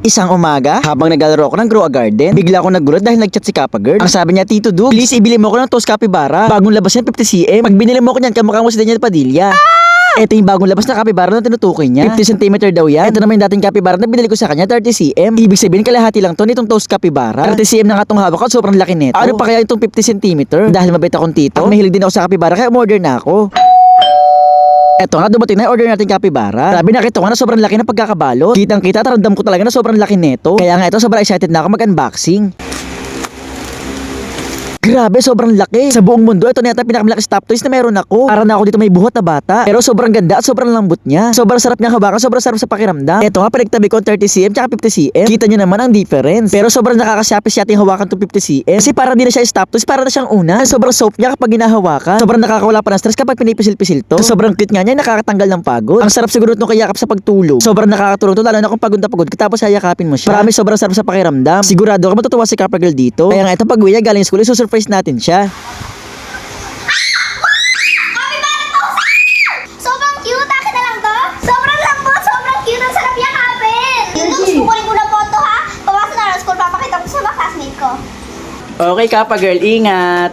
Isang umaga, habang naglalaro ako ng Grow a Garden, bigla akong nagulat dahil nagchat si Kappa Girl. Ang sabi niya, Tito Du, please ibili mo ako ng Toast Capybara. Bagong labas yan, 50cm. Pag binili mo ako niyan, kamukha mo si Daniel Padilla. Ito yung bagong labas na capybara na tinutukoy niya. 50cm daw yan. Ito naman yung dating capybara na binili ko sa kanya, 30cm. Ibig sabihin, kalahati lang to nitong Toast Capybara. 30cm na nga itong hawak ko, sobrang laki nito. Ano pa kaya itong 50cm? Dahil mabait akong tito, at mahilig din ako sa capybara, kaya umorder na ako. Eto nga, dumating na order natin capybara. Sabi, nakita ko na sobrang laki ng pagkakabalot. Kitang-kita, taramdam ko talaga na sobrang laki nito. Kaya nga ito, sobrang excited na ako mag-unboxing. Grabe, sobrang laki. Sa buong mundo, ito na yata pinakamalaki stop toys na meron ako. Para na ako dito may buhot na bata. Pero sobrang ganda at sobrang lambot niya. Sobrang sarap niyang hawakan, sobrang sarap sa pakiramdam. Ito nga, pinagtabi ko ang 30cm tsaka 50cm. Kita niyo naman ang difference. Pero sobrang nakakasyapi siya ating hawakan itong 50cm. Kasi para di na siya stop toys, para na siyang una. Sobrang soft niya kapag ginahawakan. Sobrang nakakawala pa ng stress kapag pinipisil-pisil to. Sobrang cute nga niya, nakakatanggal ng pagod. Ang sarap siguro nitong kayakap sa pagtulog. Sobrang nakakatulong to, lalo na kung pagod na pagod ka tapos hayakapin mo siya. Marami, sobrang sarap sa pakiramdam. Sigurado ka matutuwa si Kappa Girl dito. Kaya nga ito, pag uwi niya galing school, isusurprise natin siya. Sobrang cute! Akin na lang to? Sobrang lambot! Sobrang cute! Ang sarap yakapin! Yun, kukunin ko na photo ha! Pawasa na lang school, papakita ko sa mga classmate ko. Okay, Kappa Girl, ingat.